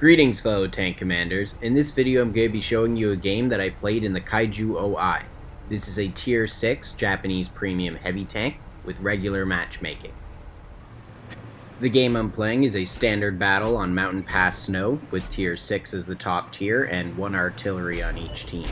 Greetings fellow tank commanders. In this video I'm going to be showing you a game that I played in the Kaiju OI. This is a tier 6 Japanese premium heavy tank with regular matchmaking. The game I'm playing is a standard battle on Mountain Pass Snow with tier 6 as the top tier and 1 artillery on each team.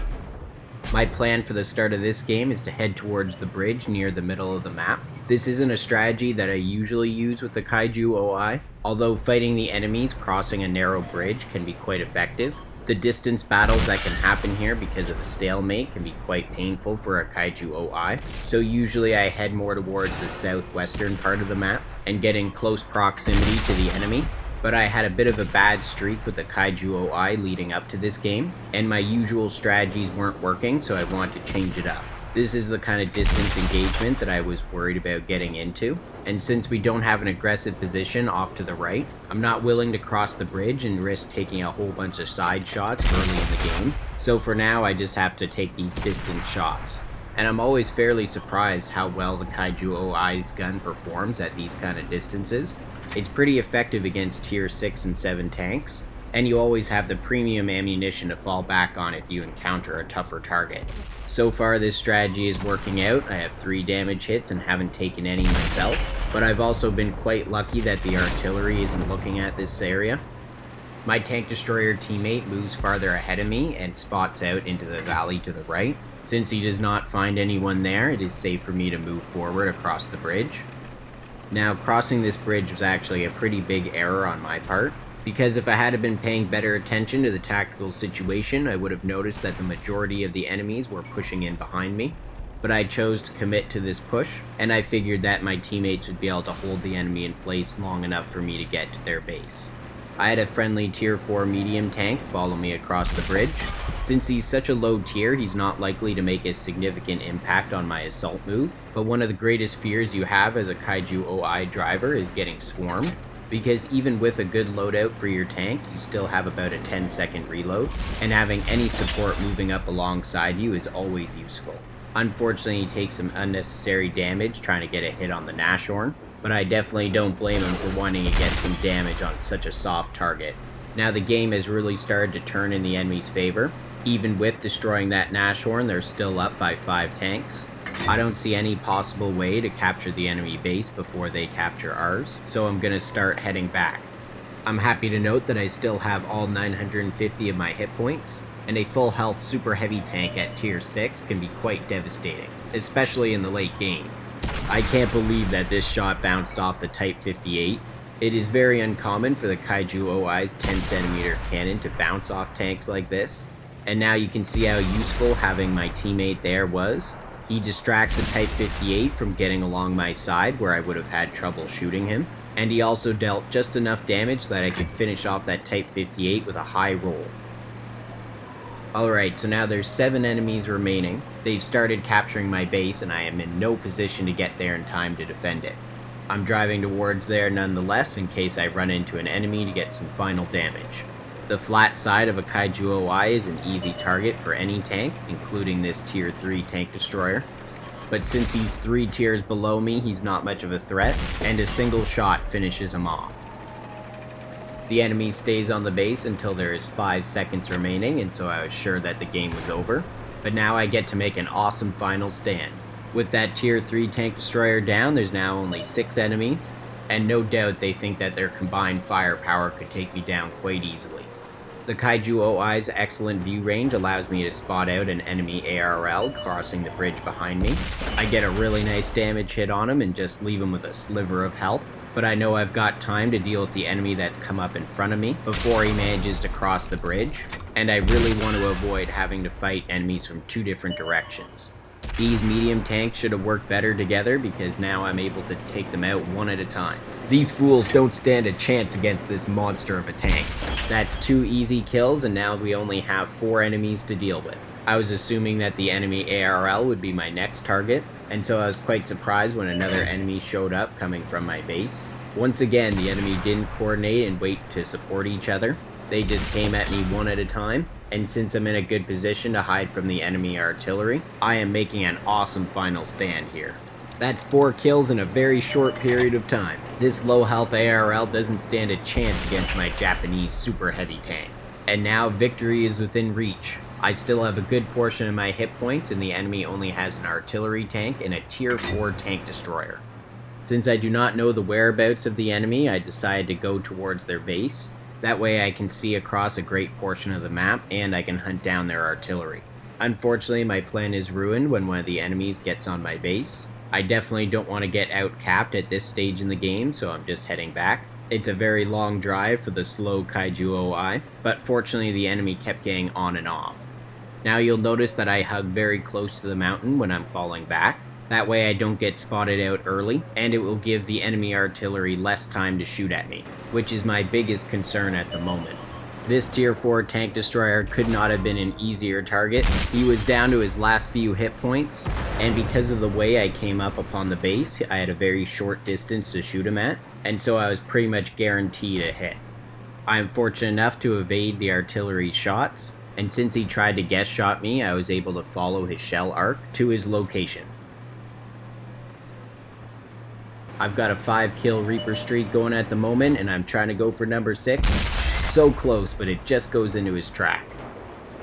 My plan for the start of this game is to head towards the bridge near the middle of the map. This isn't a strategy that I usually use with the Kaiju OI, although fighting the enemies crossing a narrow bridge can be quite effective. The distance battles that can happen here because of a stalemate can be quite painful for a Kaiju OI, so usually I head more towards the southwestern part of the map and get in close proximity to the enemy. But I had a bit of a bad streak with the Kaiju OI leading up to this game, and my usual strategies weren't working, so I wanted to change it up. This is the kind of distance engagement that I was worried about getting into, and since we don't have an aggressive position off to the right, I'm not willing to cross the bridge and risk taking a whole bunch of side shots early in the game, so for now I just have to take these distant shots. And I'm always fairly surprised how well the Kaiju OI's gun performs at these kind of distances. It's pretty effective against tier 6 and 7 tanks, and you always have the premium ammunition to fall back on if you encounter a tougher target. So far this strategy is working out. I have 3 damage hits and haven't taken any myself, but I've also been quite lucky that the artillery isn't looking at this area. My tank destroyer teammate moves farther ahead of me and spots out into the valley to the right. Since he does not find anyone there, it is safe for me to move forward across the bridge. Now, crossing this bridge was actually a pretty big error on my part, because if I had been paying better attention to the tactical situation, I would have noticed that the majority of the enemies were pushing in behind me. But I chose to commit to this push, and I figured that my teammates would be able to hold the enemy in place long enough for me to get to their base. I had a friendly tier 4 medium tank follow me across the bridge. Since he's such a low tier, he's not likely to make a significant impact on my assault move, but one of the greatest fears you have as a Kaiju OI driver is getting swarmed, because even with a good loadout for your tank, you still have about a 10-second reload, and having any support moving up alongside you is always useful. Unfortunately, he takes some unnecessary damage trying to get a hit on the Nashorn, but I definitely don't blame him for wanting to get some damage on such a soft target. Now the game has really started to turn in the enemy's favor. Even with destroying that Nashorn, they're still up by 5 tanks. I don't see any possible way to capture the enemy base before they capture ours, so I'm gonna start heading back. I'm happy to note that I still have all 950 of my hit points, and a full health super heavy tank at tier 6 can be quite devastating, especially in the late game. I can't believe that this shot bounced off the Type 58. It is very uncommon for the Kaiju OI's 10cm cannon to bounce off tanks like this, and now you can see how useful having my teammate there was. He distracts the Type 58 from getting along my side where I would have had trouble shooting him, and he also dealt just enough damage that I could finish off that Type 58 with a high roll. Alright, so now there's 7 enemies remaining. They've started capturing my base and I am in no position to get there in time to defend it. I'm driving towards there nonetheless in case I run into an enemy to get some final damage. The flat side of a Kaiju OI is an easy target for any tank, including this tier 3 tank destroyer. But since he's 3 tiers below me, he's not much of a threat, and a single shot finishes him off. The enemy stays on the base until there is 5 seconds remaining, and so I was sure that the game was over. But now I get to make an awesome final stand. With that tier 3 tank destroyer down, there's now only 6 enemies, and no doubt they think that their combined firepower could take me down quite easily. The Kaiju OI's excellent view range allows me to spot out an enemy ARL crossing the bridge behind me. I get a really nice damage hit on him and just leave him with a sliver of health. But I know I've got time to deal with the enemy that's come up in front of me before he manages to cross the bridge, and I really want to avoid having to fight enemies from 2 different directions. These medium tanks should have worked better together because now I'm able to take them out one at a time. These fools don't stand a chance against this monster of a tank. That's 2 easy kills and now we only have 4 enemies to deal with. I was assuming that the enemy ARL would be my next target, and so I was quite surprised when another enemy showed up coming from my base. Once again, the enemy didn't coordinate and wait to support each other. They just came at me one at a time, and since I'm in a good position to hide from the enemy artillery, I am making an awesome final stand here. That's 4 kills in a very short period of time. This low health ARL doesn't stand a chance against my Japanese super heavy tank. And now victory is within reach. I still have a good portion of my hit points and the enemy only has an artillery tank and a tier 4 tank destroyer. Since I do not know the whereabouts of the enemy, I decided to go towards their base. That way I can see across a great portion of the map and I can hunt down their artillery. Unfortunately, my plan is ruined when one of the enemies gets on my base. I definitely don't want to get out-capped at this stage in the game, so I'm just heading back. It's a very long drive for the slow Kaiju OI, but fortunately the enemy kept getting on and off. Now you'll notice that I hug very close to the mountain when I'm falling back. That way I don't get spotted out early, and it will give the enemy artillery less time to shoot at me, which is my biggest concern at the moment. This tier 4 tank destroyer could not have been an easier target. He was down to his last few hit points, and because of the way I came up upon the base, I had a very short distance to shoot him at, and so I was pretty much guaranteed a hit. I am fortunate enough to evade the artillery shots, and since he tried to guess shot me, I was able to follow his shell arc to his location. I've got a 5 kill Reaper streak going at the moment, and I'm trying to go for number 6. So close, but it just goes into his track.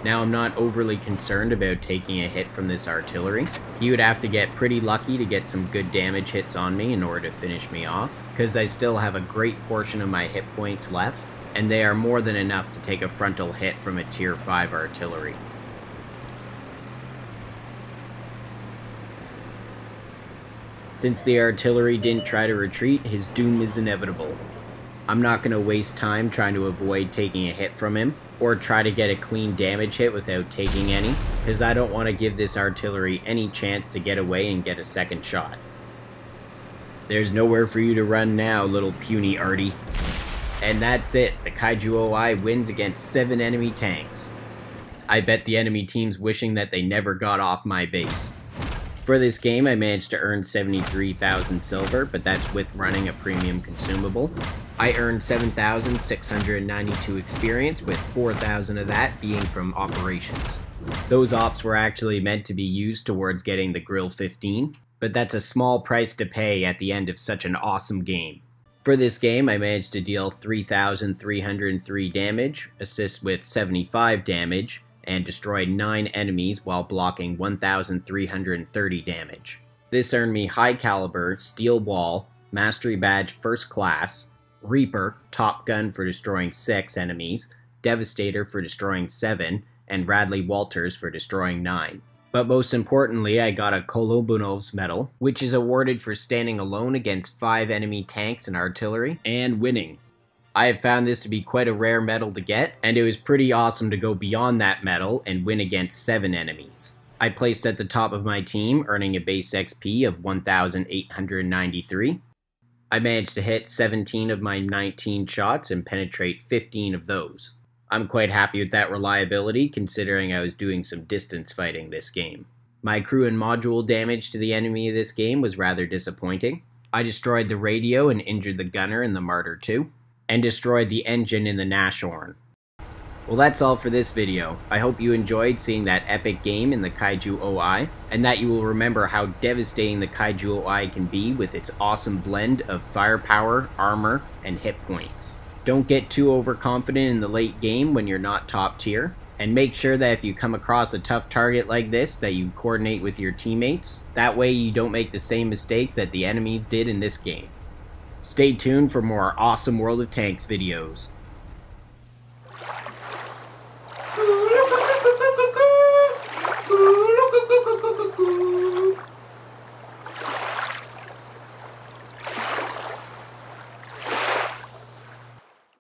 Now I'm not overly concerned about taking a hit from this artillery. He would have to get pretty lucky to get some good damage hits on me in order to finish me off, because I still have a great portion of my hit points left, and they are more than enough to take a frontal hit from a tier 5 artillery. Since the artillery didn't try to retreat, his doom is inevitable. I'm not going to waste time trying to avoid taking a hit from him, or try to get a clean damage hit without taking any, because I don't want to give this artillery any chance to get away and get a second shot. There's nowhere for you to run now, little puny arty. And that's it, the Kaiju OI wins against 7 enemy tanks. I bet the enemy team's wishing that they never got off my base. For this game, I managed to earn 73,000 silver, but that's with running a premium consumable. I earned 7,692 experience, with 4,000 of that being from operations. Those ops were actually meant to be used towards getting the Grill 15, but that's a small price to pay at the end of such an awesome game. For this game, I managed to deal 3,303 damage, assist with 75 damage, and destroyed 9 enemies while blocking 1,330 damage. This earned me High Caliber, Steel Wall, Mastery Badge First Class, Reaper, Top Gun for destroying 6 enemies, Devastator for destroying 7, and Radley Walters for destroying 9. But most importantly, I got a Kolobunov's Medal, which is awarded for standing alone against 5 enemy tanks and artillery, and winning. I have found this to be quite a rare medal to get, and it was pretty awesome to go beyond that medal and win against 7 enemies. I placed at the top of my team, earning a base XP of 1,893. I managed to hit 17 of my 19 shots and penetrate 15 of those. I'm quite happy with that reliability, considering I was doing some distance fighting this game. My crew and module damage to the enemy of this game was rather disappointing. I destroyed the radio and injured the gunner in the Martyr 2. And destroyed the engine in the Nashorn. Well, that's all for this video. I hope you enjoyed seeing that epic game in the Kaiju OI, and that you will remember how devastating the Kaiju OI can be with its awesome blend of firepower, armor, and hit points. Don't get too overconfident in the late game when you're not top tier, and make sure that if you come across a tough target like this that you coordinate with your teammates. That way you don't make the same mistakes that the enemies did in this game. Stay tuned for more awesome World of Tanks videos.